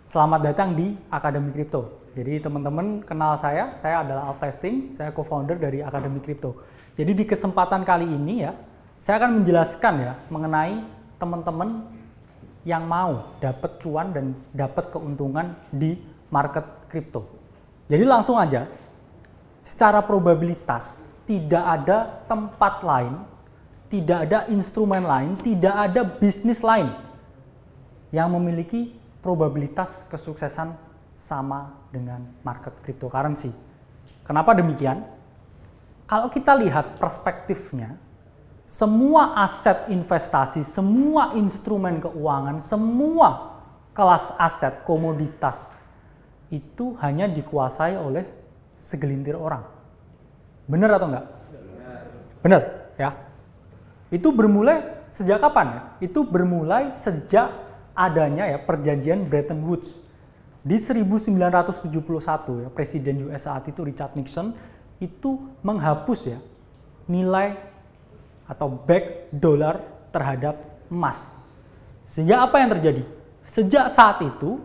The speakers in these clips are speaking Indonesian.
Selamat datang di Akademi Kripto. Jadi teman-teman kenal saya adalah Alf Testing, saya co-founder dari Akademi Kripto. Jadi di kesempatan kali ini ya, saya akan menjelaskan ya mengenai teman-teman yang mau dapat cuan dan dapat keuntungan di market kripto. Jadi langsung aja, secara probabilitas tidak ada tempat lain, tidak ada instrumen lain, tidak ada bisnis lain yang memiliki probabilitas kesuksesan sama dengan market cryptocurrency. Kenapa demikian? Kalau kita lihat perspektifnya, semua aset investasi, semua instrumen keuangan, semua kelas aset komoditas itu hanya dikuasai oleh segelintir orang. Benar atau enggak? Benar, ya. Itu bermulai sejak kapan ya? Itu bermulai sejak adanya ya perjanjian Bretton Woods. Di 1971 ya, Presiden US saat itu Richard Nixon itu menghapus ya nilai atau back dolar terhadap emas. Sehingga apa yang terjadi? Sejak saat itu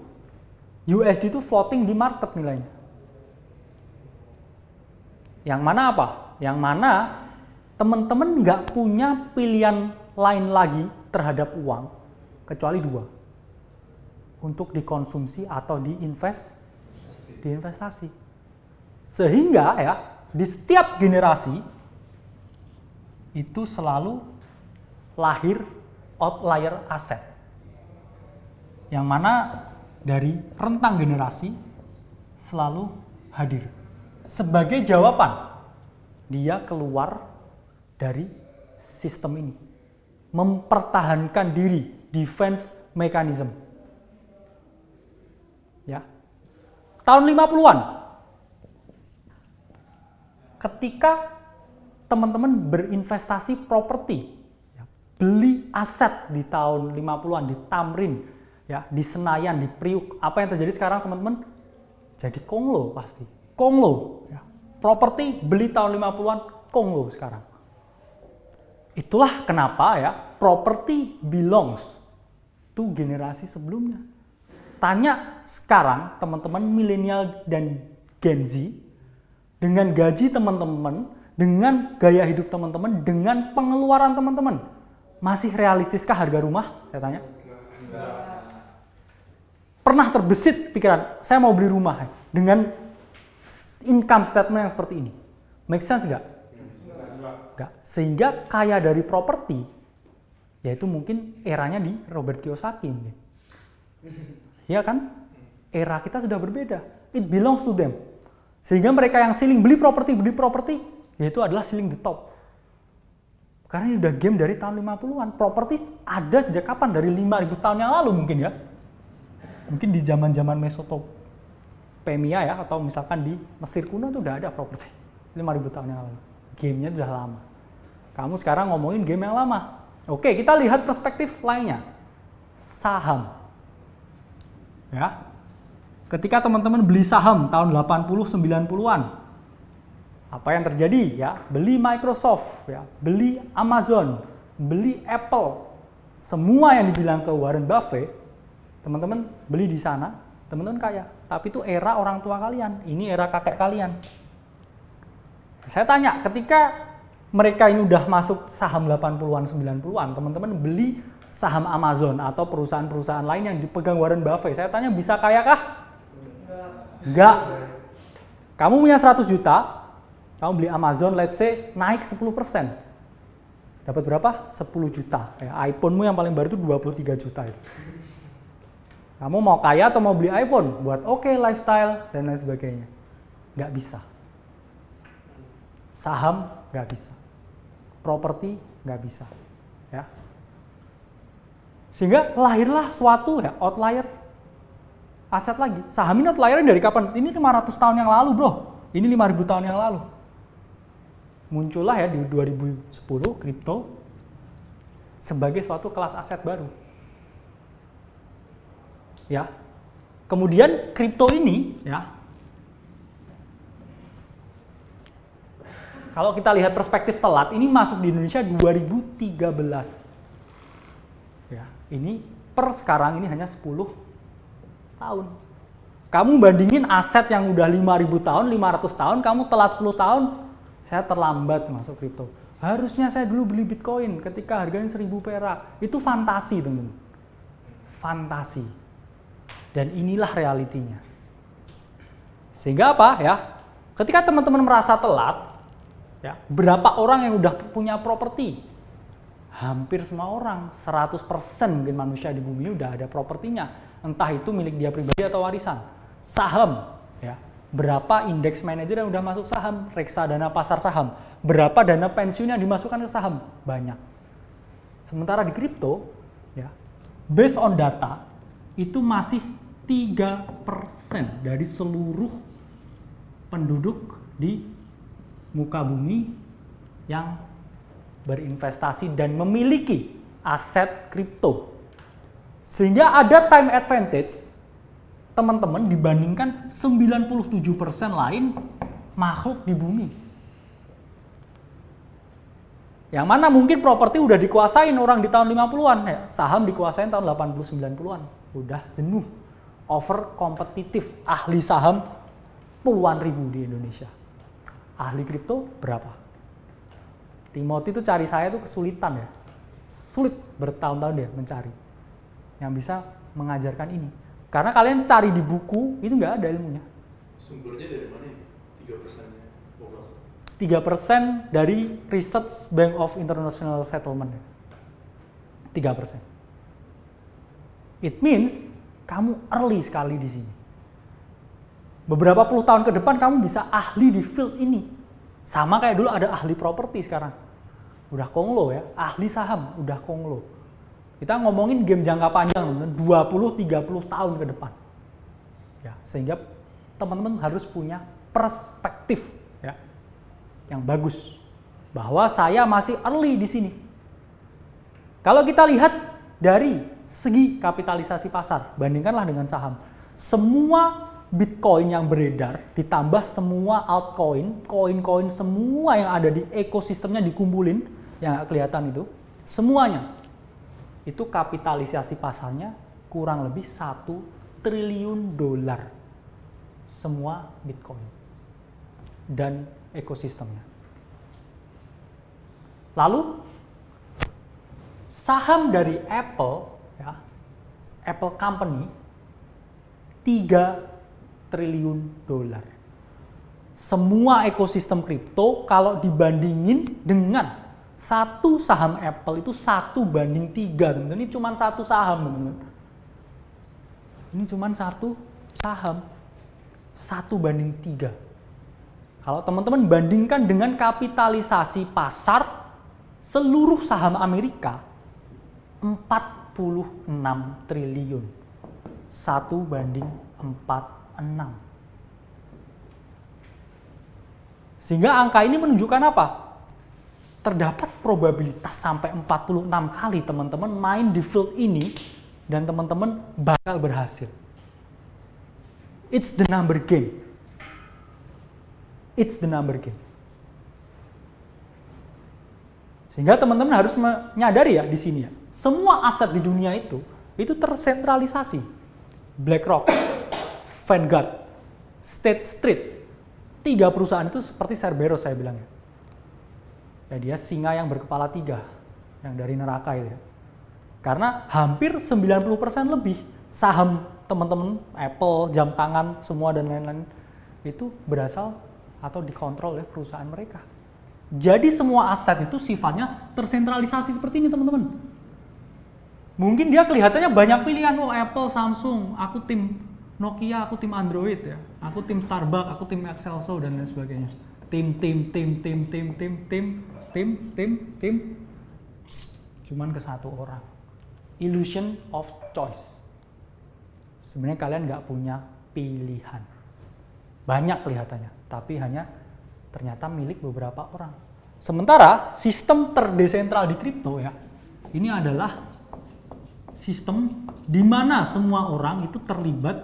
USD itu floating di market nilainya. Yang mana apa? Yang mana teman-teman nggak punya pilihan lain lagi terhadap uang kecuali dua. Untuk dikonsumsi atau diinvestasi. Sehingga ya di setiap generasi itu selalu lahir outlier aset. Yang mana dari rentang generasi selalu hadir. Sebagai jawaban, dia keluar dari sistem ini. Mempertahankan diri, defense mechanism. Ya. Tahun 50-an, ketika teman-teman berinvestasi properti, ya, beli aset di tahun 50-an, di Tamrin, ya, di Senayan, di Priuk, apa yang terjadi sekarang teman-teman? Jadi konglo pasti. Konglo. Ya. Properti beli tahun 50-an, konglo sekarang. Itulah kenapa ya property belongs to generasi sebelumnya. Tanya sekarang teman-teman milenial dan Gen Z, dengan gaji teman-teman, dengan gaya hidup teman-teman, dengan pengeluaran teman-teman, masih realistiskah harga rumah? Saya tanya. Pernah terbesit pikiran, saya mau beli rumah dengan income statement yang seperti ini. Make sense nggak? Nggak. Sehingga kaya dari properti, yaitu mungkin eranya di Robert Kiyosaki mungkin. Iya kan? Era kita sudah berbeda. It belongs to them. Sehingga mereka yang ceiling beli properti, yaitu adalah ceiling the top. Karena ini udah game dari tahun 50-an. Properti ada sejak kapan? Dari 5.000 tahun yang lalu mungkin ya. Mungkin di zaman-zaman Mesopotamia ya, atau misalkan di Mesir kuno itu udah ada properti. 5.000 tahun yang lalu. Gamenya udah lama. Kamu sekarang ngomongin game yang lama. Oke, kita lihat perspektif lainnya. Saham. Ya. Ketika teman-teman beli saham tahun 80-90-an, apa yang terjadi ya? Beli Microsoft, ya, beli Amazon, beli Apple, semua yang dibilang ke Warren Buffett, teman-teman beli di sana, teman-teman kaya. Tapi itu era orang tua kalian, ini era kakek kalian. Saya tanya, ketika mereka ini udah masuk saham 80-an, 90-an, teman-teman beli saham Amazon atau perusahaan-perusahaan lain yang dipegang Warren Buffett, saya tanya bisa kaya kah? Enggak. Kamu punya 100 juta, kamu beli Amazon, let's say, naik 10%. Dapat berapa? 10 juta. Ya, iPhone-mu yang paling baru itu 23 juta itu. Kamu mau kaya atau mau beli iPhone? Buat oke lifestyle dan lain sebagainya. Nggak bisa. Saham nggak bisa. Properti nggak bisa. Ya. Sehingga lahirlah suatu ya outlier aset lagi. Saham ini outlier dari kapan? Ini 500 tahun yang lalu, bro. Ini 5.000 tahun yang lalu. Muncullah ya di 2010 kripto sebagai suatu kelas aset baru. Ya. Kemudian kripto ini ya, kalau kita lihat perspektif telat, ini masuk di Indonesia 2013. Ya, ini per sekarang ini hanya 10 tahun. Kamu bandingin aset yang udah 5.000 tahun, 500 tahun, kamu telat 10 tahun, saya terlambat masuk kripto. Harusnya saya dulu beli Bitcoin ketika harganya 1.000 perak. Itu fantasi, teman-teman. Fantasi. Dan inilah realitinya. Sehingga apa ya? Ketika teman-teman merasa telat, ya, berapa orang yang udah punya properti? Hampir semua orang, 100% mungkin manusia di bumi ini udah ada propertinya. Entah itu milik dia pribadi atau warisan. Saham, ya. Berapa indeks manajer yang udah masuk saham? Reksadana pasar saham. Berapa dana pensiun yang dimasukkan ke saham? Banyak. Sementara di kripto, ya, based on data, itu masih 3% dari seluruh penduduk di muka bumi yang berinvestasi dan memiliki aset kripto. Sehingga ada time advantage, teman-teman, dibandingkan 97% lain makhluk di bumi. Yang mana mungkin properti udah dikuasain orang di tahun 50-an, ya, saham dikuasain tahun 80-90-an. Udah jenuh, over kompetitif, ahli saham puluhan ribu di Indonesia. Ahli kripto berapa? Timothy itu cari saya itu kesulitan ya. Sulit bertahun-tahun dia mencari yang bisa mengajarkan ini. Karena kalian cari di buku, itu nggak ada ilmunya. Sumbernya dari mana ini? 3%-nya? 3% dari Research Bank of International Settlement. 3%. It means kamu early sekali di sini. Beberapa puluh tahun ke depan kamu bisa ahli di field ini. Sama kayak dulu ada ahli properti sekarang. Udah konglo ya, ahli saham udah konglo. Kita ngomongin game jangka panjang, 20-30 tahun ke depan. Ya, sehingga teman-teman harus punya perspektif ya, yang bagus. Bahwa saya masih early di sini. Kalau kita lihat dari segi kapitalisasi pasar, bandingkanlah dengan saham. Semua Bitcoin yang beredar, ditambah semua altcoin, koin-koin semua yang ada di ekosistemnya dikumpulin, yang nggak kelihatan itu, semuanya, itu kapitalisasi pasarnya kurang lebih 1 triliun dolar. Semua Bitcoin dan ekosistemnya. Lalu, saham dari Apple, ya, Apple Company, 3 triliun dolar. Semua ekosistem kripto kalau dibandingin dengan satu saham Apple itu 1/3, teman-teman. Ini cuma satu saham, teman-teman. Ini cuma satu saham. 1/3. Kalau teman-teman bandingkan dengan kapitalisasi pasar seluruh saham Amerika, 46 triliun. 1/46. Sehingga angka ini menunjukkan apa? Terdapat probabilitas sampai 46 kali teman-teman main di field ini dan teman-teman bakal berhasil. It's the number game. It's the number game. Sehingga teman-teman harus menyadari ya di sini ya. Semua aset di dunia itu tersentralisasi. BlackRock, Vanguard, State Street, 3 perusahaan itu seperti Cerberus saya bilang ya. Ya dia singa yang berkepala 3, yang dari neraka itu ya. Karena hampir 90% lebih saham teman-teman, Apple, jam tangan, semua dan lain-lain itu berasal atau dikontrol oleh perusahaan mereka. Jadi semua aset itu sifatnya tersentralisasi seperti ini teman-teman. Mungkin dia kelihatannya banyak pilihan, oh Apple, Samsung, aku tim Nokia, aku tim Android ya, aku tim Starbucks, aku tim Excelso dan lain sebagainya. Tim. Cuman ke satu orang. Illusion of choice. Sebenarnya kalian nggak punya pilihan. Banyak kelihatannya, tapi hanya ternyata milik beberapa orang. Sementara sistem terdesentral di kripto ya, ini adalah sistem di mana semua orang itu terlibat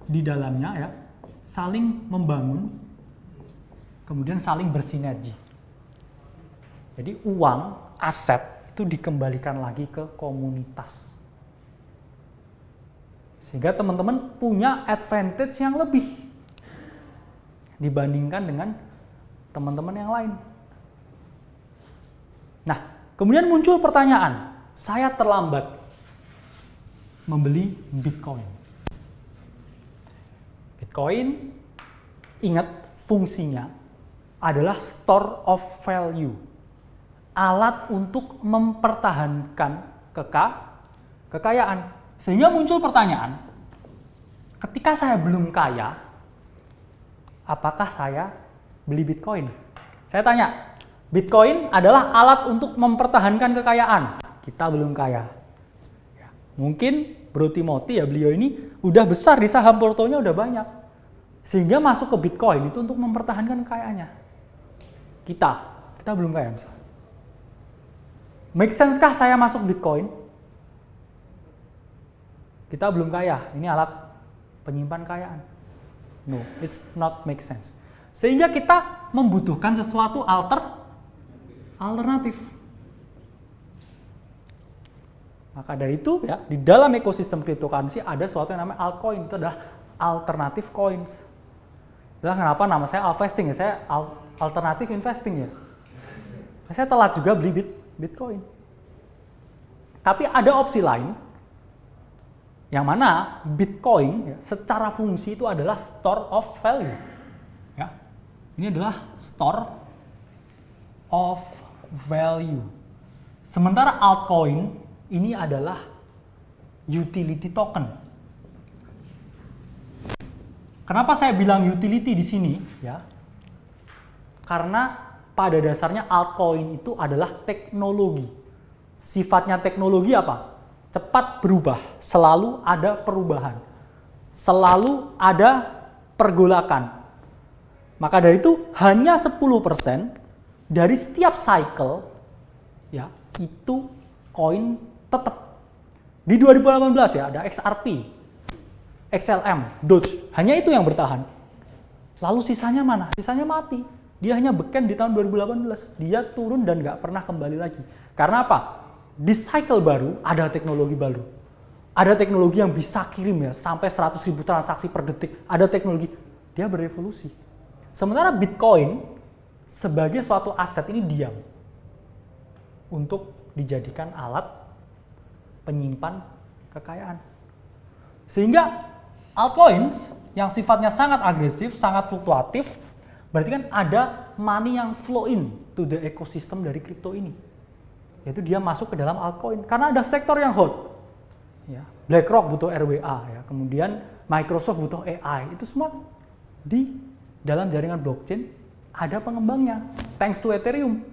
di dalamnya ya, saling membangun, kemudian saling bersinergi. Jadi uang, aset itu dikembalikan lagi ke komunitas. Sehingga teman-teman punya advantage yang lebih dibandingkan dengan teman-teman yang lain. Nah, kemudian muncul pertanyaan, saya terlambat membeli Bitcoin. Bitcoin, ingat fungsinya adalah store of value. Alat untuk mempertahankan kekayaan. Sehingga muncul pertanyaan, ketika saya belum kaya, apakah saya beli Bitcoin? Saya tanya, Bitcoin adalah alat untuk mempertahankan kekayaan. Kita belum kaya. Ya, mungkin Bro Timothy ya, beliau ini udah besar di saham portonya udah banyak. Sehingga masuk ke Bitcoin itu untuk mempertahankan kekayaannya. Kita belum kaya misalnya. Make sense kah saya masuk Bitcoin? Kita belum kaya, ini alat penyimpan kekayaan. No, it's not make sense. Sehingga kita membutuhkan sesuatu alternatif. Maka dari itu ya, di dalam ekosistem cryptocurrency ada sesuatu yang namanya altcoin, itu adalah alternative coins. Itulah kenapa nama saya Alvesting ya, saya alternative investing ya. Saya telat juga beli Bitcoin. Tapi ada opsi lain, yang mana Bitcoin ya, secara fungsi itu adalah store of value. Ya. Ini adalah store of value. Sementara altcoin ini adalah utility token. Kenapa saya bilang utility di sini? Ya, karena pada dasarnya altcoin itu adalah teknologi. Sifatnya teknologi apa? Cepat berubah, selalu ada perubahan, selalu ada pergolakan. Maka dari itu hanya 10% dari setiap cycle ya itu koin tetap. Di 2018 ya ada XRP, XLM, Doge, hanya itu yang bertahan. Lalu sisanya mana? Sisanya mati. Dia hanya beken di tahun 2018. Dia turun dan nggak pernah kembali lagi. Karena apa? Di cycle baru ada teknologi baru. Ada teknologi yang bisa kirim ya sampai 100.000 transaksi per detik. Ada teknologi, dia berevolusi. Sementara Bitcoin sebagai suatu aset ini diam untuk dijadikan alat penyimpan kekayaan. Sehingga altcoins yang sifatnya sangat agresif, sangat fluktuatif, berarti kan ada money yang flow in to the ecosystem dari kripto ini. Yaitu dia masuk ke dalam altcoin karena ada sektor yang hot. Ya, BlackRock butuh RWA ya, kemudian Microsoft butuh AI. Itu semua di dalam jaringan blockchain ada pengembangnya. Thanks to Ethereum.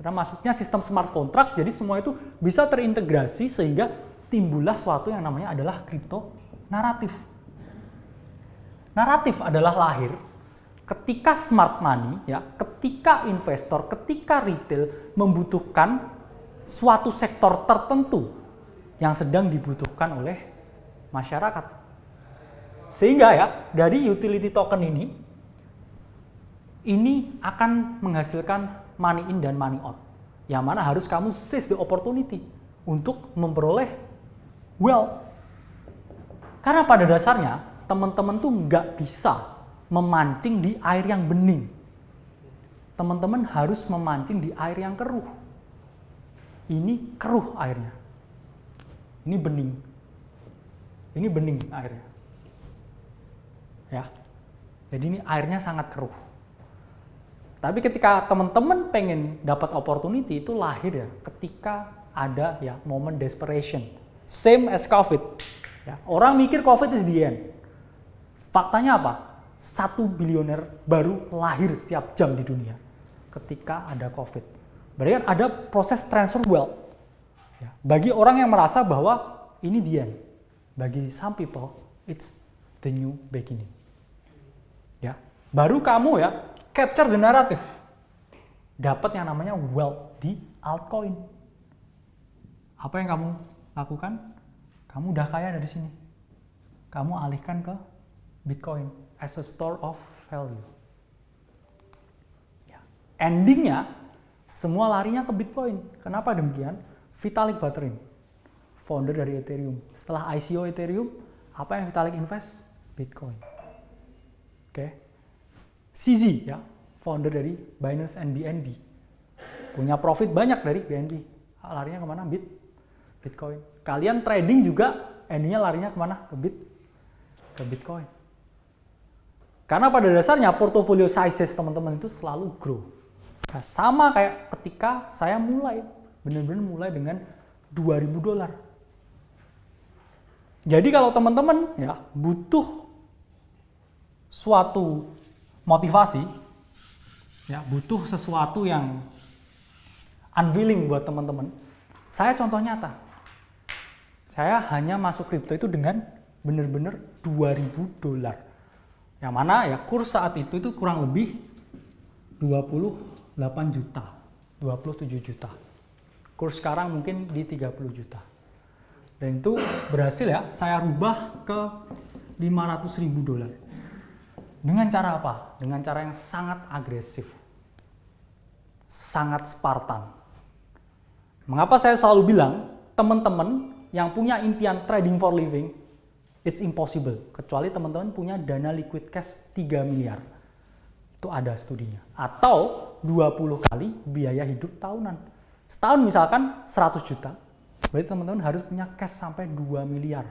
Karena masuknya sistem smart contract, jadi semua itu bisa terintegrasi sehingga timbullah suatu yang namanya adalah kripto naratif. Naratif adalah lahir ketika smart money ya, ketika investor, ketika retail membutuhkan suatu sektor tertentu yang sedang dibutuhkan oleh masyarakat. Sehingga ya, dari utility token ini akan menghasilkan money in dan money out. Yang mana harus kamu seize the opportunity untuk memperoleh wealth. Karena pada dasarnya, teman-teman tuh nggak bisa memancing di air yang bening. Teman-teman harus memancing di air yang keruh. Ini keruh airnya. Ini bening. Ini bening airnya. Ya. Jadi ini airnya sangat keruh. Tapi ketika teman-teman pengen dapat opportunity itu lahir ya ketika ada ya momen desperation. Same as COVID. Ya, orang mikir COVID is the end. Faktanya apa? 1 bilioner baru lahir setiap jam di dunia ketika ada COVID. Berarti kan ada proses transfer wealth. Ya, bagi orang yang merasa bahwa ini the end. Bagi some people, it's the new beginning. Ya, baru kamu ya capture the narrative. Dapat yang namanya wealth di altcoin. Apa yang kamu lakukan? Kamu udah kaya dari sini. Kamu alihkan ke Bitcoin as a store of value. Ya. Endingnya, semua larinya ke Bitcoin. Kenapa demikian? Vitalik Buterin, founder dari Ethereum. Setelah ICO Ethereum, Apa yang Vitalik invest? Bitcoin. Oke. CZ ya, founder dari Binance and BNB. Punya profit banyak dari BNB. Larinya kemana? Bitcoin. Kalian trading juga endingnya larinya kemana? Ke Bitcoin. Karena pada dasarnya portfolio sizes teman-teman itu selalu grow. Nah, sama kayak ketika saya mulai, benar-benar mulai dengan $2.000. Jadi kalau teman-teman ya butuh suatu motivasi, ya butuh sesuatu yang unwilling buat teman-teman. Saya contoh nyata. Saya hanya masuk kripto itu dengan benar-benar $2.000. Yang mana ya kurs saat itu kurang lebih 28 juta, 27 juta. Kurs sekarang mungkin di 30 juta. Dan itu berhasil ya, saya rubah ke $500.000. Dengan cara apa? Dengan cara yang sangat agresif. Sangat Spartan. Mengapa saya selalu bilang, teman-teman yang punya impian trading for living, it's impossible. Kecuali teman-teman punya dana liquid cash 3 miliar. Itu ada studinya. Atau 20 kali biaya hidup tahunan. Setahun misalkan 100 juta. Berarti teman-teman harus punya cash sampai 2 miliar.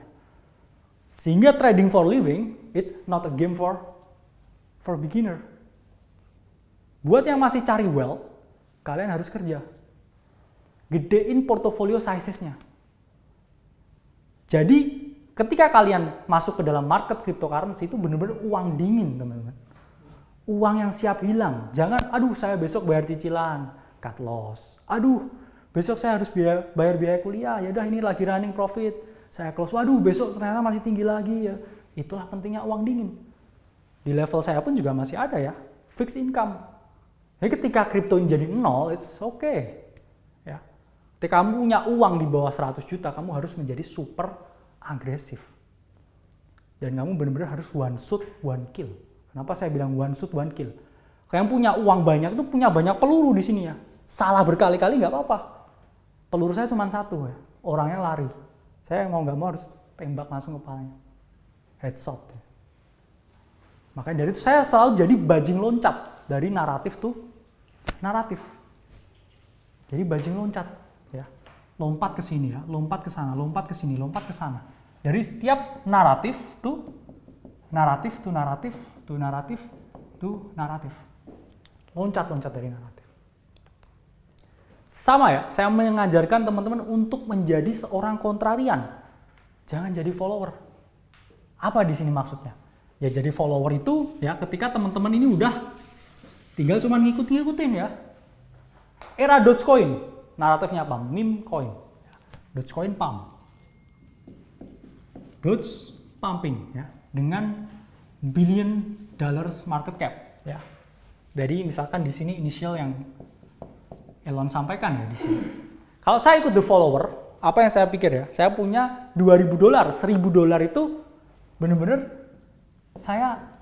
Sehingga trading for living, it's not a game for beginner. Buat yang masih cari wealth, kalian harus kerja. Gedein portfolio sizes-nya. Jadi, ketika kalian masuk ke dalam market cryptocurrency itu benar-benar uang dingin, teman-teman. Uang yang siap hilang. Jangan, aduh saya besok bayar cicilan, cut loss. Aduh, besok saya harus bayar biaya kuliah. Ya udah ini lagi running profit. Saya close. Waduh, besok ternyata masih tinggi lagi ya. Itulah pentingnya uang dingin. Di level saya pun juga masih ada ya, fixed income. Jadi ketika kripto jadi 0, it's okay. Ya. Ketika kamu punya uang di bawah 100 juta, kamu harus menjadi super agresif. Dan kamu benar-benar harus one shoot, one kill. Kenapa saya bilang one shoot, one kill? Kalian punya uang banyak itu punya banyak peluru di sini ya. Salah berkali-kali nggak apa-apa. Peluru saya cuma satu ya. Orangnya lari. Saya mau nggak mau harus tembak langsung kepalanya. Headshot. Makanya dari itu saya selalu jadi bajing loncat. Dari naratif tuh naratif. Jadi bajing loncat. Ya. Lompat ke sini ya, lompat ke sana, lompat ke sini, lompat ke sana. Dari setiap naratif tuh naratif, tuh naratif, tuh naratif, tuh naratif. Loncat-loncat dari naratif. Sama ya, saya mengajarkan teman-teman untuk menjadi seorang kontrarian. Jangan jadi follower. Apa di sini maksudnya? Ya jadi follower itu ya ketika teman-teman ini udah tinggal cuma ngikutin ya. Era Dogecoin, naratifnya apa? Meme coin. Dogecoin pump. Doge pumping ya dengan $1 billion market cap ya. Jadi misalkan di sini inisial yang Elon sampaikan ya di sini. Kalau saya ikut the follower, apa yang saya pikir ya? Saya punya $2.000, $1.000 itu benar-benar saya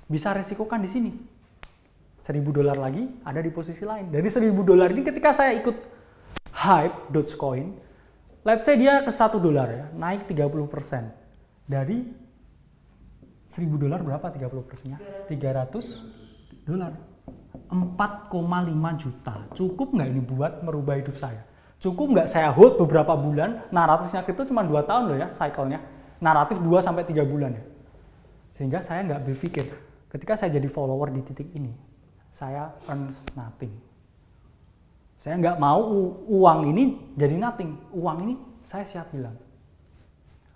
bisa resikokan di sini. $1.000 lagi ada di posisi lain. Dari $1.000 ini ketika saya ikut hype Dogecoin, let's say dia ke $1 ya, naik 30%. Dari $1.000 berapa 30%-nya? $300. 4,5 juta. Cukup nggak ini buat merubah hidup saya? Cukup nggak saya hold beberapa bulan? Naratifnya itu cuma 2 tahun loh ya, cycle-nya. Naratif 2-3 bulan ya. Sehingga saya nggak berpikir, ketika saya jadi follower di titik ini, saya earns nothing. Saya nggak mau uang ini jadi nothing. Uang ini saya siap hilang.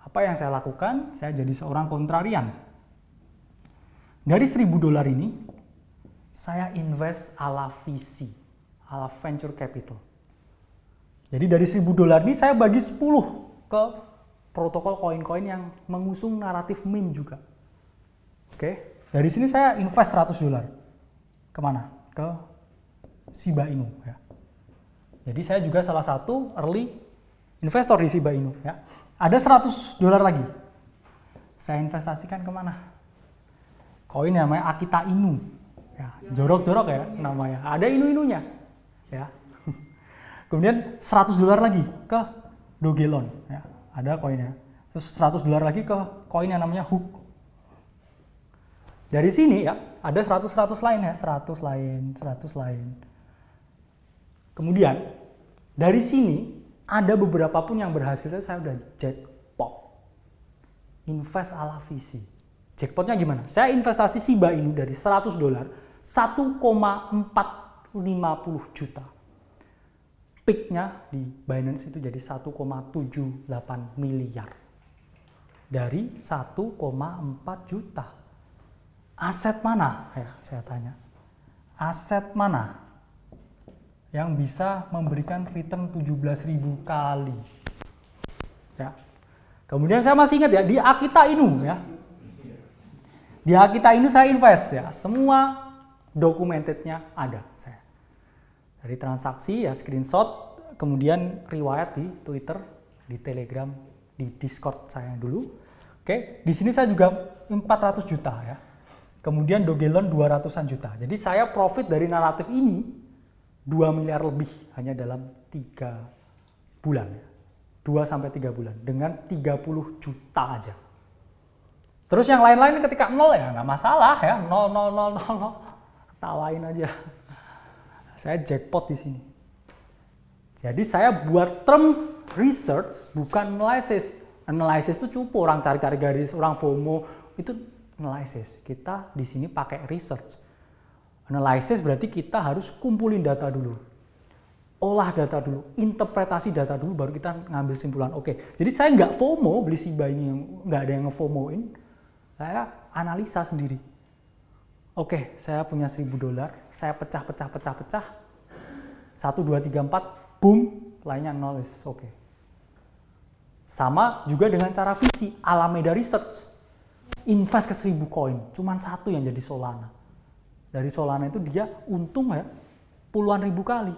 Apa yang saya lakukan? Saya jadi seorang kontrarian. Dari $1.000 ini, saya invest ala VC, ala venture capital. Jadi dari $1.000 ini saya bagi 10 ke protokol koin-koin yang mengusung naratif meme juga. Oke, dari sini saya invest $100. Kemana? Ke Shiba Inu. Ya. Jadi saya juga salah satu early investor di Shiba Inu. Ya. Ada $100 lagi. Saya investasikan kemana? Koin namanya Akita Inu. Ya, jorok-jorok ya namanya. Ada inu-inunya. Ya. Kemudian $100 lagi ke Dogelon. Ya, ada koinnya. Terus $100 lagi ke koin yang namanya hook. Dari sini ya, ada 100 lain ya, 100 lain. Kemudian dari sini ada beberapa pun yang berhasil, saya udah jackpot. Invest ala visi. Jackpotnya gimana? Saya investasi Shiba Inu dari $100, 1,450 juta. Peaknya di Binance itu jadi 1,78 miliar. Dari 1,4 juta. Aset mana? Ya, saya tanya. Aset mana yang bisa memberikan return 17.000 kali? Ya. Kemudian saya masih ingat ya, di Akita Inu ya. Di Akita Inu saya invest ya. Semua documentednya ada saya. Dari transaksi ya, screenshot, kemudian riwayat di Twitter, di Telegram, di Discord saya dulu. Oke, di sini saya juga 400 juta ya. Kemudian Dogelon 200-an juta. Jadi saya profit dari naratif ini 2 miliar lebih hanya dalam 3 bulan. 2-3 bulan dengan 30 juta aja. Terus yang lain-lain ketika 0 ya nggak masalah ya. 0. Tawain aja. Saya jackpot di sini. Jadi saya buat terms research bukan analysis. Analysis itu cupu, orang cari-cari garis, orang FOMO, itu analysis. Kita di sini pakai research. Analysis berarti kita harus kumpulin data dulu. Olah data dulu, interpretasi data dulu, baru kita ngambil simpulan. Oke, jadi saya nggak FOMO beli Shiba ini, yang nggak ada yang nge-FOMOin. Saya analisa sendiri. Oke, saya punya $1.000, saya pecah. 1, 2, 3, 4, boom, lainnya 0 is oke. Sama juga dengan cara visi, Alameda Research. Invest ke 1000 koin, cuman 1 yang jadi Solana. Dari Solana itu dia untung ya, puluhan ribu kali.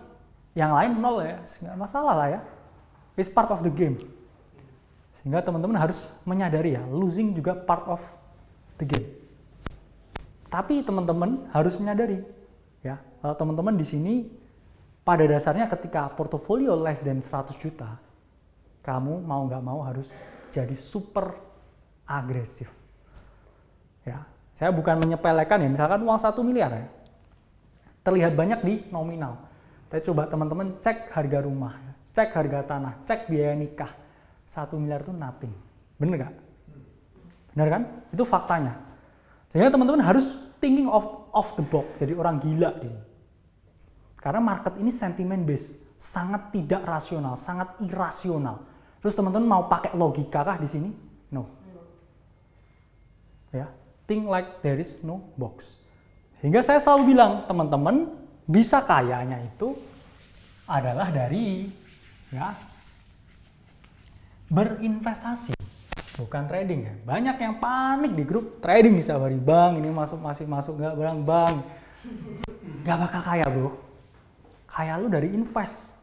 Yang lain 0 ya, nggak masalah lah ya. It's part of the game. Sehingga teman-teman harus menyadari ya, losing juga part of the game. Tapi teman-teman harus menyadari ya, kalau teman-teman di sini pada dasarnya ketika portofolio less than 100 juta, kamu mau nggak mau harus jadi super agresif. Ya, saya bukan menyepelekan ya, misalkan uang 1 miliar ya, terlihat banyak di nominal. Tapi coba teman-teman cek harga rumah, cek harga tanah, cek biaya nikah. 1 miliar itu nothing. Bener nggak? Bener kan? Itu faktanya. Sehingga teman-teman harus thinking of the box, jadi orang gila di sini. Karena market ini sentiment based, sangat tidak rasional, sangat irasional. Terus teman-teman mau pakai logika kah di sini? No. Ya, think like there is no box. Hingga saya selalu bilang, teman-teman bisa kayanya itu adalah dari ya berinvestasi, bukan trading ya. Banyak yang panik di grup trading setiap hari, bang ini masih masuk nggak bang, nggak bakal kaya bro. Kaya lu dari invest.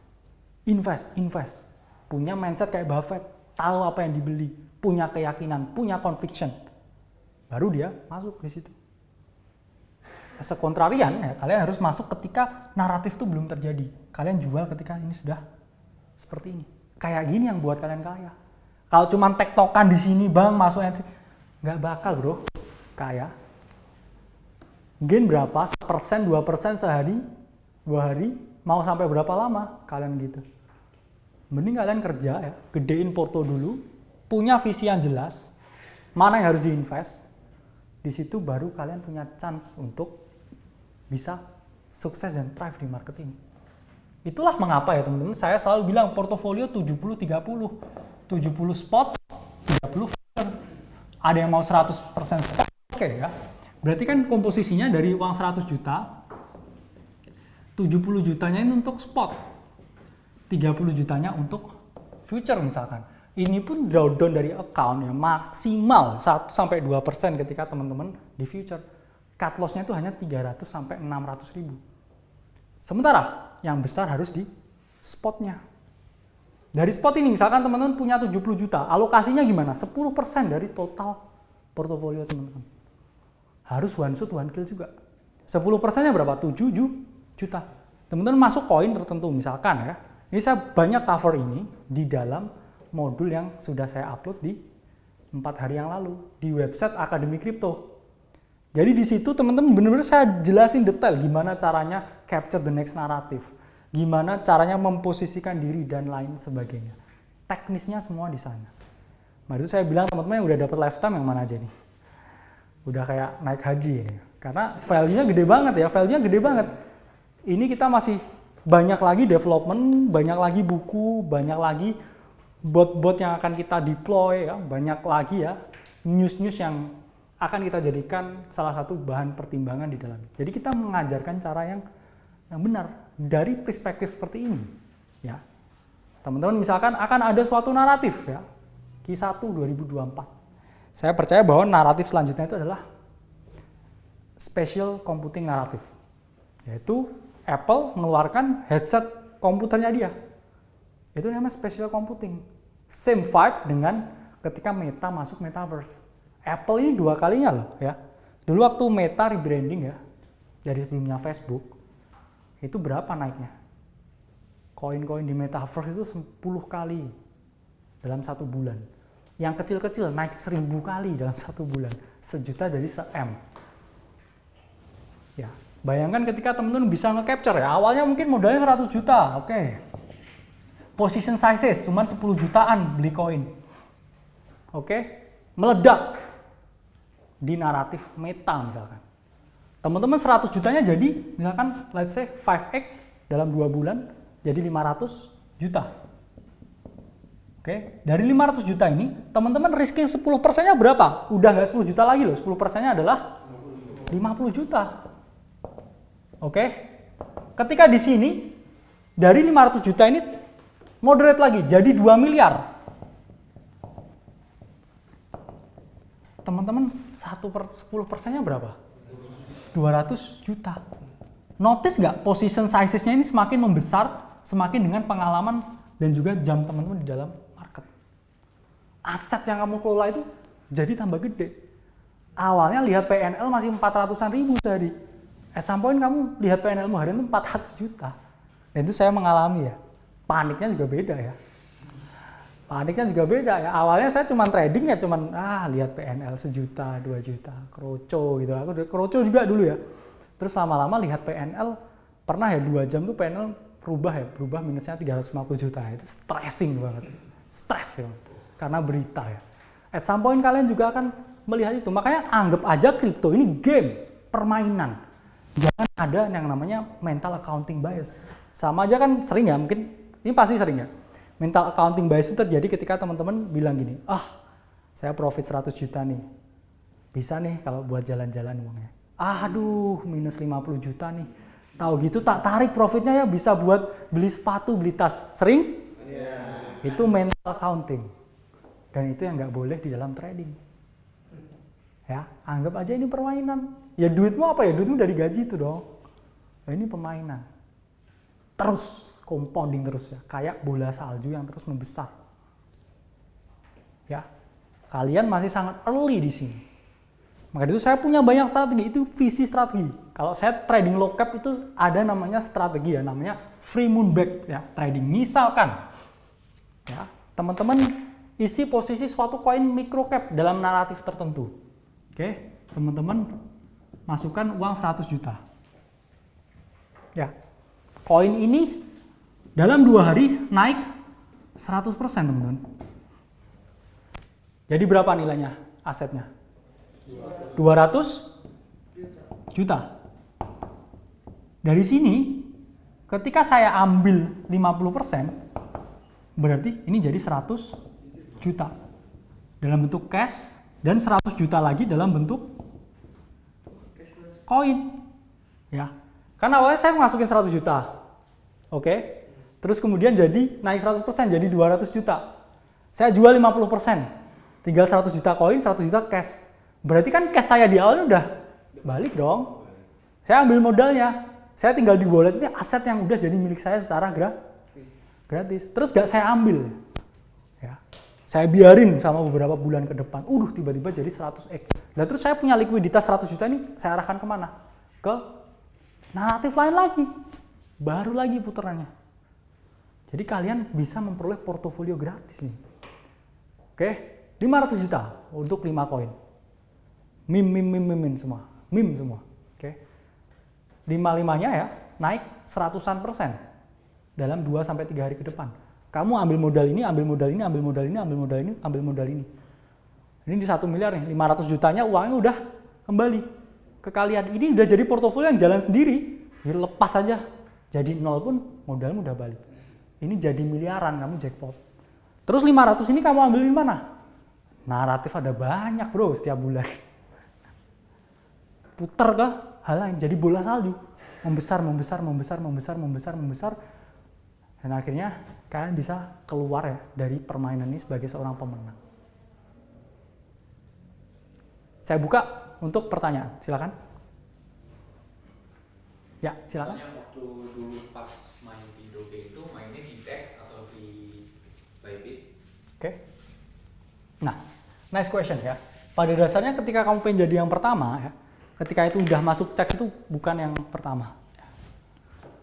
Punya mindset kayak Buffett, tahu apa yang dibeli, punya keyakinan, punya conviction, baru dia masuk di situ. Sekontrarian ya, kalian harus masuk ketika naratif itu belum terjadi. Kalian jual ketika ini sudah seperti ini. Kayak gini yang buat kalian kaya. Kalau cuma tektokan di sini bang masuk entry, nggak bakal bro kaya. Gain berapa? 1%, 2% sehari, 2 hari, mau sampai berapa lama kalian gitu. Mending kalian kerja ya, gedein porto dulu, punya visi yang jelas, mana yang harus diinvest. Di situ baru kalian punya chance untuk bisa sukses dan thrive di market ini. Itulah mengapa ya teman-teman, saya selalu bilang portofolio 70-30. 70 spot, 30 future. Ada yang mau 100% spot, oke ya. Berarti kan komposisinya dari uang 100 juta, 70 jutanya ini untuk spot. 30 jutanya untuk future misalkan. Ini pun drawdown dari account ya maksimal 1-2% ketika teman-teman di future. Cut loss-nya itu hanya 300-600 ribu. Sementara yang besar harus di spotnya. Dari spot ini misalkan teman-teman punya 70 juta, alokasinya gimana? 10% dari total portofolio teman-teman. Harus one shot one kill juga. 10%-nya berapa? 7 juta. Teman-teman masuk koin tertentu misalkan ya. Ini saya banyak cover ini di dalam modul yang sudah saya upload di 4 hari yang lalu di website Akademi Kripto. Jadi di situ teman-teman benar-benar saya jelasin detail gimana caranya capture the next narrative, gimana caranya memposisikan diri dan lain sebagainya. Teknisnya semua di sana. Nah itu saya bilang teman-teman yang udah dapat lifetime yang mana aja nih? Udah kayak naik haji ini. Karena value-nya gede banget ya, value-nya gede banget. Ini kita masih banyak lagi development, banyak lagi buku, banyak lagi bot-bot yang akan kita deploy ya, banyak lagi ya news-news yang akan kita jadikan salah satu bahan pertimbangan di dalamnya. Jadi kita mengajarkan cara yang benar dari perspektif seperti ini ya. Teman-teman misalkan akan ada suatu naratif ya, Q1 2024. Saya percaya bahwa naratif selanjutnya itu adalah spatial computing naratif, yaitu Apple mengeluarkan headset komputernya dia. Itu namanya spatial computing. Same vibe dengan ketika Meta masuk Metaverse. Apple ini 2 kalinya loh ya. Dulu waktu Meta rebranding ya, dari sebelumnya Facebook, itu berapa naiknya? Koin-koin di Metaverse itu 10 kali dalam 1 bulan. Yang kecil-kecil naik 1000 kali dalam 1 bulan. 1 juta jadi 1 M. Ya, bayangkan ketika teman-teman bisa nge-capture ya, awalnya mungkin modalnya 100 juta, oke. Position sizes cuma 10 jutaan beli koin. Oke, meledak di naratif Meta misalkan. Teman-teman 100 jutanya jadi misalkan let's say 5x dalam 2 bulan jadi 500 juta. Oke, dari 500 juta ini teman-teman risking 10%-nya berapa? Udah nggak 10 juta lagi loh, 10%-nya adalah 50 juta. Oke, ketika di sini dari 500 juta ini moderate lagi jadi 2 miliar. Teman-teman 10%-nya berapa? 200 juta. Notice nggak position sizes-nya ini semakin membesar semakin dengan pengalaman dan juga jam teman-teman di dalam market. Aset yang kamu kelola itu jadi tambah gede. Awalnya lihat PNL masih 400-an ribu sehari. At some point kamu lihat PNL-mu harian itu 400 juta. Dan itu saya mengalami ya. Paniknya juga beda ya. Paniknya juga beda ya. Awalnya saya cuma trading ya, cuman lihat PNL 1 juta, 2 juta, kroco gitu. Aku kroco juga dulu ya. Terus lama-lama lihat PNL, pernah ya 2 jam tuh PNL berubah minusnya 350 juta. Itu stressing banget. Stres ya. Karena berita ya. At some point kalian juga akan melihat itu. Makanya anggap aja kripto ini game, permainan. Jangan ada yang namanya mental accounting bias. Sama aja kan sering ya, mungkin ini pasti sering ya. Mental accounting bias itu terjadi ketika teman-teman bilang gini, saya profit 100 juta nih, bisa nih kalau buat jalan-jalan uangnya. Aduh, minus 50 juta nih. Tahu gitu tak tarik profitnya ya, bisa buat beli sepatu, beli tas. Sering? Yeah. Itu mental accounting. Dan itu yang nggak boleh di dalam trading. Ya, anggap aja ini permainan. Ya duitmu apa ya? Duitmu dari gaji itu dong. Nah, ini permainan. Terus compounding terus ya, kayak bola salju yang terus membesar. Ya, kalian masih sangat early di sini. Maka itu saya punya banyak strategi, itu visi strategi. Kalau saya trading low cap itu ada namanya strategi ya, namanya free moon back ya, trading. Misalkan ya, teman-teman isi posisi suatu koin micro cap dalam naratif tertentu. Oke, teman-teman masukkan uang 100 juta. Ya. Koin ini dalam 2 hari naik 100% teman-teman. Jadi berapa nilainya asetnya? 200 juta. Dari sini, ketika saya ambil 50%, berarti ini jadi 100 juta. Dalam bentuk cash, dan 100 juta lagi dalam bentuk koin. Ya. Karena awalnya saya masukin 100 juta. Oke. Terus kemudian jadi naik 100%, jadi 200 juta. Saya jual 50%. Tinggal 100 juta koin, 100 juta cash. Berarti kan cash saya di awal udah balik dong. Saya ambil modalnya. Saya tinggal di wallet, ini aset yang udah jadi milik saya secara gratis. Terus gak saya ambil. Ya. Saya biarin sama beberapa bulan ke depan. Tiba-tiba jadi 100x. Nah terus saya punya likuiditas 100 juta ini, saya arahkan kemana? Ke naratif lain lagi. Baru lagi putarannya. Jadi kalian bisa memperoleh portofolio gratis nih. Oke, 500 juta untuk 5 koin. Meme semua. Meme semua. Oke. 5-5-nya ya naik 100% dalam 2-3 hari ke depan. Kamu ambil modal ini, ambil modal ini, ambil modal ini, ambil modal ini, ambil modal ini. Ini di 1 miliar nih, 500 jutanya uangnya udah kembali ke kalian. Ini udah jadi portofolio yang jalan sendiri. Jadi lepas aja. Jadi 0 pun modalmu udah balik. Ini jadi miliaran, kamu jackpot. Terus 500 ini kamu ambil di mana? Naratif ada banyak bro setiap bulan. Putar kah? Hal lain, jadi bola salju. Membesar. Dan akhirnya kalian bisa keluar ya dari permainan ini sebagai seorang pemenang. Saya buka untuk pertanyaan, silakan. Ya, silakan. Waktu dulu pas main di Doge itu mainnya di DEX atau di Bybit? Oke. Nah, nice question ya. Pada dasarnya ketika kamu pengen jadi yang pertama ya, ketika itu udah masuk checks itu bukan yang pertama.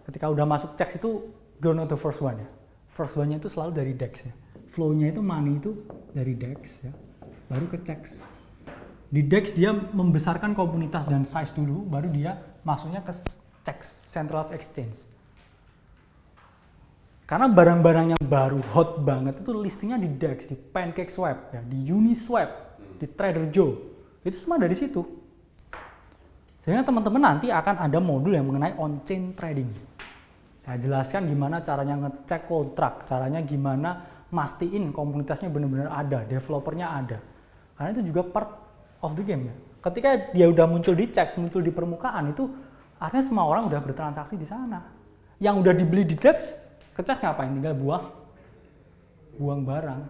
Ketika udah masuk checks itu go not the first one ya. First one-nya itu selalu dari DEX ya. Flow-nya itu money itu dari DEX ya. Baru ke checks. Di DEX dia membesarkan komunitas dan size dulu, baru dia masuknya ke checks, centralized exchange. Karena barang-barang yang baru hot banget itu listingnya di DEX, di PancakeSwap, ya, di Uniswap, di Trader Joe. Itu semua dari situ. Sehingga teman-teman nanti akan ada modul yang mengenai on-chain trading. Saya jelaskan gimana caranya ngecek kontrak, caranya gimana mastiin komunitasnya benar-benar ada, developernya ada. Karena itu juga part of the game ya. Ketika dia udah muncul di checks, muncul di permukaan itu artinya semua orang udah bertransaksi di sana. Yang udah dibeli di DEX, ke checks ngapain? Tinggal buang barang.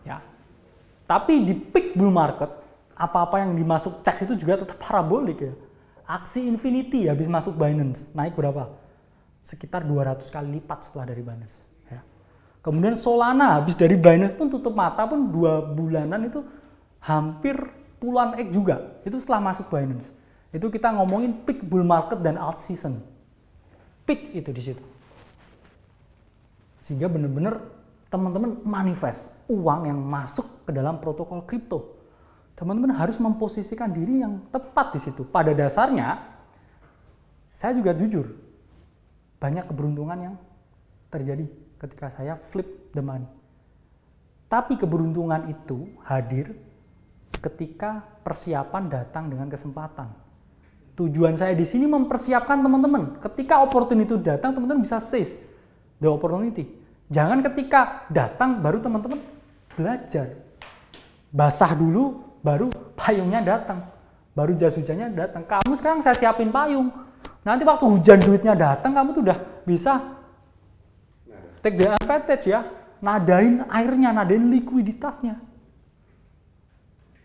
Ya. Tapi di peak bull market, apa-apa yang dimasuk checks itu juga tetap parabolik ya. Aksi Infinity habis masuk Binance, naik berapa? Sekitar 200 kali lipat setelah dari Binance. Ya. Kemudian Solana habis dari Binance pun tutup mata pun 2 bulanan itu hampir puluhan X juga. Itu setelah masuk Binance. Itu kita ngomongin peak bull market dan alt season. Peak itu di situ. Sehingga benar-benar teman-teman manifest uang yang masuk ke dalam protokol kripto. Teman-teman harus memposisikan diri yang tepat di situ. Pada dasarnya, saya juga jujur, banyak keberuntungan yang terjadi ketika saya flip the money. Tapi keberuntungan itu hadir ketika persiapan datang dengan kesempatan. Tujuan saya di sini mempersiapkan teman-teman. Ketika opportunity itu datang, teman-teman bisa seize the opportunity. Jangan ketika datang baru teman-teman belajar. Basah dulu, baru payungnya datang. Baru jas hujannya datang. Kamu sekarang saya siapin payung. Nanti waktu hujan duitnya datang, kamu tuh udah bisa take the advantage ya. Nadain airnya, nadain likuiditasnya.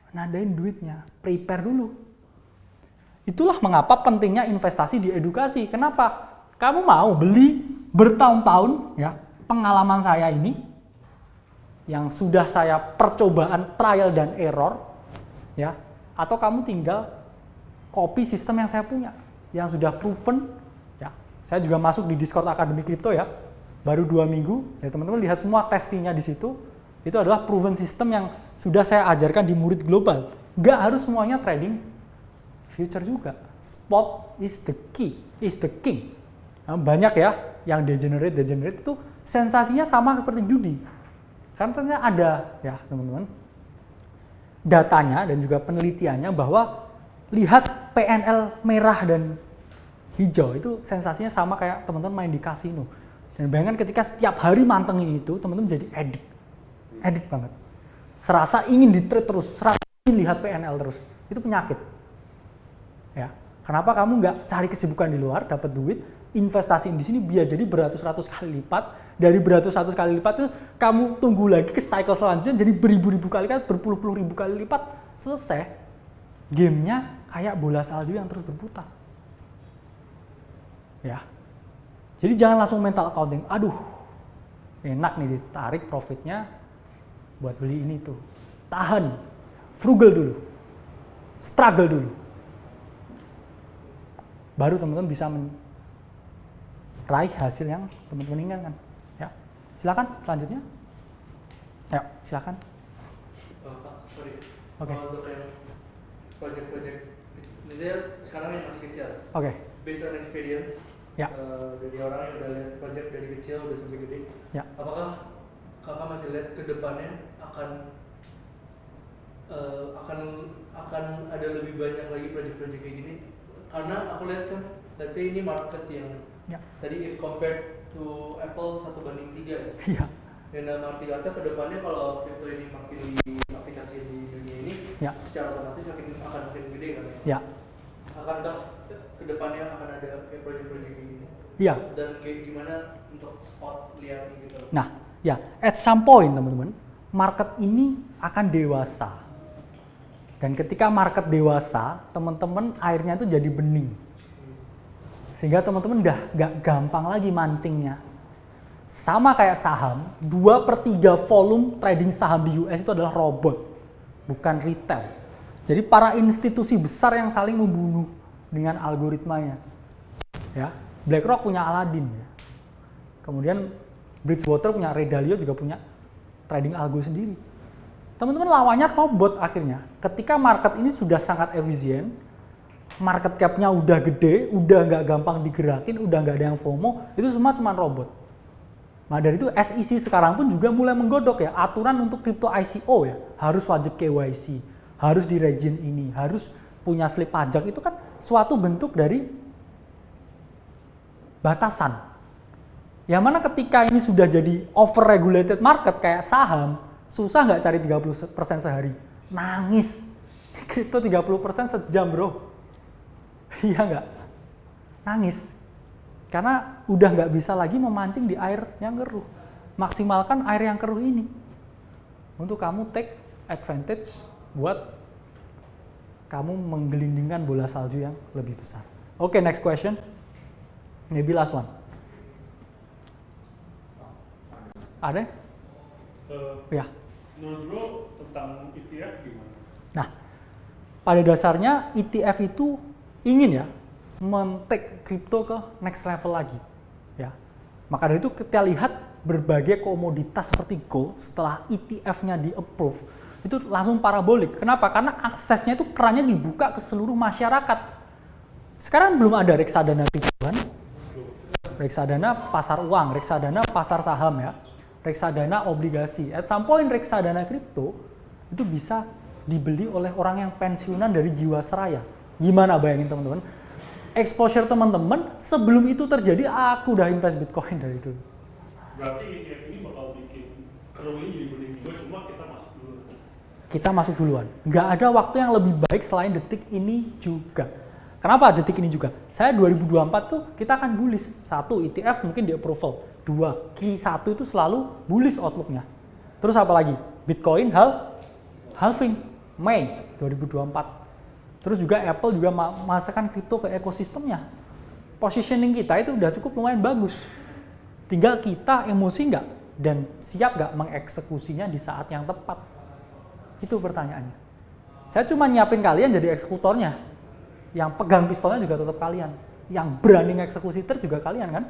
Nadain duitnya. Prepare dulu. Itulah mengapa pentingnya investasi di edukasi. Kenapa? Kamu mau beli bertahun-tahun ya, pengalaman saya ini yang sudah saya percobaan trial dan error ya, atau kamu tinggal copy sistem yang saya punya yang sudah proven ya. Saya juga masuk di Discord Akademi Kripto ya. Baru 2 minggu ya, teman-teman lihat semua testingnya di situ. Itu adalah proven system yang sudah saya ajarkan di murid global. Nggak harus semuanya trading future juga. Spot is the key, is the king. Nah, banyak ya yang degenerate itu sensasinya sama seperti judi. Karena ternyata ada ya teman-teman datanya dan juga penelitiannya bahwa lihat PNL merah dan hijau itu sensasinya sama kayak teman-teman main di kasino. Dan bayangkan ketika setiap hari mantengin itu, teman-teman jadi addict banget. Serasa ingin di-trade terus, serasa ingin lihat PNL terus. Itu penyakit. Ya, kenapa kamu nggak cari kesibukan di luar, dapat duit, investasiin di sini biar jadi beratus-ratus kali lipat. Dari beratus-ratus kali lipat itu kamu tunggu lagi ke cycle selanjutnya jadi beribu-ribu kali lipat, berpuluh-puluh ribu kali lipat. Selesai. Gamenya kayak bola salju yang terus berputar. Ya. Jadi jangan langsung mental accounting. Aduh, enak nih ditarik profitnya buat beli ini tuh. Tahan. Frugal dulu. Struggle dulu. Baru teman-teman bisa meraih hasil yang teman-teman inginkan. Ya, silakan selanjutnya. Ayo, silakan. Pak, sorry. Oke. Untuk yang project-project, misalnya sekarang yang masih kecil, Oke. based on experience, Ya. dari orang yang udah lihat project dari kecil udah sampai gede, Ya. apakah kakak masih lihat ke depannya akan ada lebih banyak lagi project-project kayak gini? Karena aku lihat kan, let's say ini market yang Ya. tadi if compared to Apple 1:3 ya. Iya. Dan dalam arti kata kedepannya kalau crypto ini makin diaplikasi di dunia ini, Ya. secara otomatis akan makin gede kan ya? Ya. Akankah kedepannya akan ada kayak project-project kayak gini? Iya. Dan kayak gimana untuk spot lihat gitu? Nah, ya, at some point teman-teman, market ini akan dewasa. Dan ketika market dewasa, teman-teman airnya itu jadi bening. Sehingga teman-teman udah nggak gampang lagi mancingnya. Sama kayak saham, 2/3 volume trading saham di US itu adalah robot, bukan retail. Jadi para institusi besar yang saling membunuh dengan algoritmanya. Ya, BlackRock punya Aladdin ya. Kemudian Bridgewater punya Ray Dalio juga punya trading algo sendiri. Teman-teman lawannya robot akhirnya. Ketika market ini sudah sangat efisien, market cap-nya udah gede, udah nggak gampang digerakin, udah nggak ada yang FOMO, itu semua cuma robot. Nah dari itu SEC sekarang pun juga mulai menggodok ya, aturan untuk crypto ICO ya, harus wajib KYC, harus di region ini, harus punya slip pajak, itu kan suatu bentuk dari batasan. Yang mana ketika ini sudah jadi over-regulated market kayak saham, susah nggak cari 30% sehari? Nangis. Kripto 30% sejam bro. Iya nggak? Nangis. Karena udah nggak bisa lagi memancing di air yang keruh. Maksimalkan air yang keruh ini. Untuk kamu take advantage buat kamu menggelindingkan bola salju yang lebih besar. Oke, next question. Maybe last one. Ada? Ya. Menurut bro tentang ETF gimana? Nah, pada dasarnya ETF itu ingin ya men-take kripto ke next level lagi. Ya. Maka dari itu kita lihat berbagai komoditas seperti gold setelah ETF-nya di-approve itu langsung parabolik. Kenapa? Karena aksesnya itu kerannya dibuka ke seluruh masyarakat. Sekarang belum ada reksadana kripto kan? Reksadana pasar uang, reksadana pasar saham ya. Reksadana obligasi. At some point reksadana kripto itu bisa dibeli oleh orang yang pensiunan dari Jiwasraya. Gimana bayangin teman-teman? Exposure teman-teman sebelum itu terjadi aku udah invest Bitcoin dari dulu. Berarti ETF ini bakal bikin keruh ini jadi bening juga, cuma kita masuk dulu. Kita masuk duluan. Nggak ada waktu yang lebih baik selain detik ini juga. Kenapa detik ini juga? Saya 2024 tuh kita akan bullish. 1, ETF mungkin di approval. 2, Q1 itu selalu bullish outlook-nya. Terus apa lagi? Bitcoin halving Mei 2024. Terus juga Apple juga masukkan kripto ke ekosistemnya. Positioning kita itu udah cukup lumayan bagus. Tinggal kita emosi nggak dan siap nggak mengeksekusinya di saat yang tepat. Itu pertanyaannya. Saya cuma nyiapin kalian jadi eksekutornya. Yang pegang pistolnya juga tetap kalian. Yang berani ngeksekusi juga kalian kan.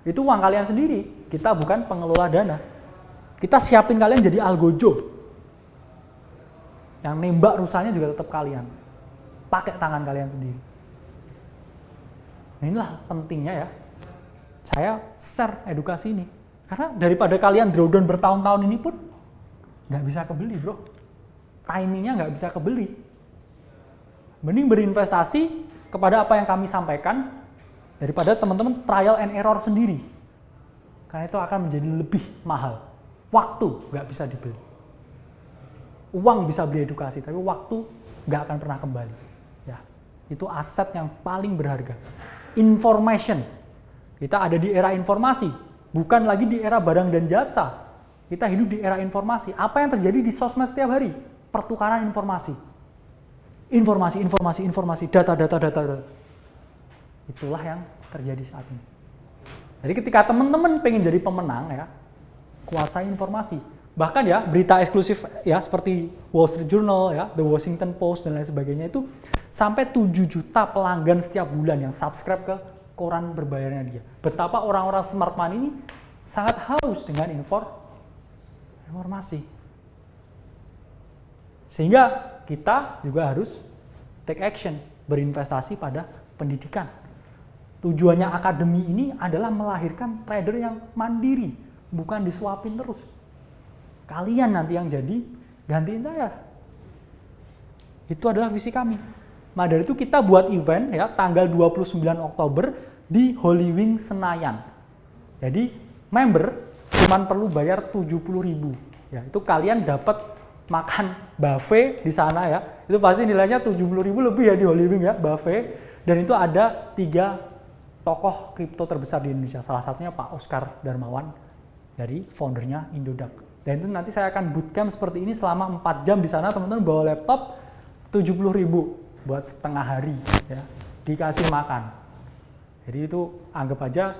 Itu uang kalian sendiri. Kita bukan pengelola dana. Kita siapin kalian jadi algojo. Yang nembak rusanya juga tetap kalian. Pakai tangan kalian sendiri. Nah, inilah pentingnya ya. Saya share edukasi ini. Karena daripada kalian drawdown bertahun-tahun ini pun nggak bisa kebeli bro. Timingnya nggak bisa kebeli. Mending berinvestasi kepada apa yang kami sampaikan daripada teman-teman trial and error sendiri. Karena itu akan menjadi lebih mahal. Waktu nggak bisa dibeli. Uang bisa beli edukasi, tapi waktu nggak akan pernah kembali. Ya, itu aset yang paling berharga. Information. Kita ada di era informasi, bukan lagi di era barang dan jasa. Kita hidup di era informasi. Apa yang terjadi di sosmed setiap hari? Pertukaran informasi. Informasi, data. Itulah yang terjadi saat ini. Jadi ketika teman-teman pengen jadi pemenang ya, kuasai informasi. Bahkan ya berita eksklusif ya seperti Wall Street Journal ya, The Washington Post dan lain sebagainya itu sampai 7 juta pelanggan setiap bulan yang subscribe ke koran berbayarnya dia. Betapa orang-orang smart money ini sangat haus dengan informasi. Sehingga kita juga harus take action, berinvestasi pada pendidikan. Tujuannya akademi ini adalah melahirkan trader yang mandiri, bukan disuapin terus. Kalian nanti yang jadi gantiin saya. Itu adalah visi kami. Maka dari itu kita buat event ya tanggal 29 Oktober di Holy Wing Senayan. Jadi member cuman perlu bayar 70.000. Ya, itu kalian dapat makan buffet di sana ya. Itu pasti nilainya 70.000 lebih ya di Holy Wing ya, buffet. Dan itu ada 3 tokoh kripto terbesar di Indonesia. Salah satunya Pak Oscar Darmawan dari foundernya Indodax. Dan itu nanti saya akan bootcamp seperti ini selama 4 jam di sana, teman-teman bawa laptop 70.000 buat setengah hari ya, dikasih makan. Jadi itu anggap aja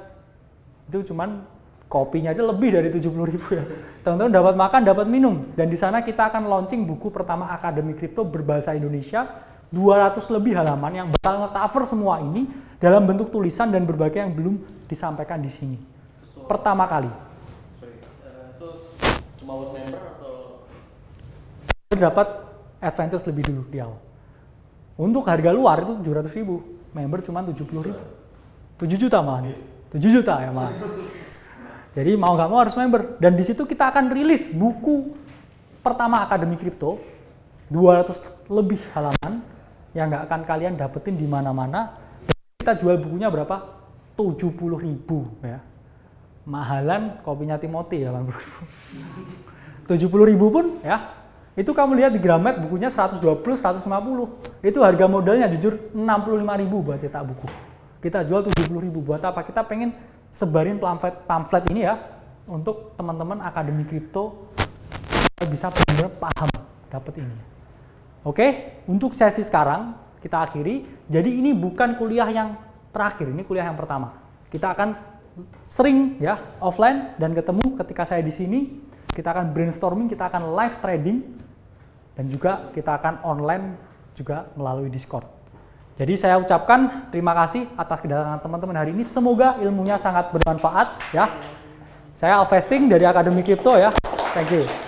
itu cuman kopinya aja lebih dari 70.000 ya. Teman-teman dapat makan, dapat minum. Dan di sana kita akan launching buku pertama Akademi Kripto berbahasa Indonesia, 200 lebih halaman yang bakal nge-cover semua ini dalam bentuk tulisan dan berbagai yang belum disampaikan di sini. Pertama kali. Terus cuma buat member atau Dapat advantage lebih dulu di awal. Untuk harga luar itu 700.000, member cuma 70.000. 7 juta malah. 7 juta ya malah. Jadi mau nggak mau harus member. Dan di situ kita akan rilis buku pertama Akademi Kripto, 200 lebih halaman yang nggak akan kalian dapetin di mana-mana. Kita jual bukunya berapa? 70.000 ya. Mahalan kopinya Timothy ya, 70.000 pun ya. Itu kamu lihat di Gramet bukunya 120, 150. Itu harga modalnya jujur 65.000 buat cetak buku. Kita jual 70.000 buat apa? Kita pengen sebarin pamflet ini ya untuk teman-teman Akademi Kripto bisa benar-benar paham dapat ini. Oke, untuk sesi sekarang kita akhiri. Jadi ini bukan kuliah yang terakhir, ini kuliah yang pertama. Kita akan sering ya offline dan ketemu ketika saya di sini. Kita akan brainstorming, kita akan live trading dan juga kita akan online juga melalui Discord. Jadi saya ucapkan terima kasih atas kedatangan teman-teman hari ini. Semoga ilmunya sangat bermanfaat ya. Saya Alvesting dari Akademi Kripto ya. Thank you.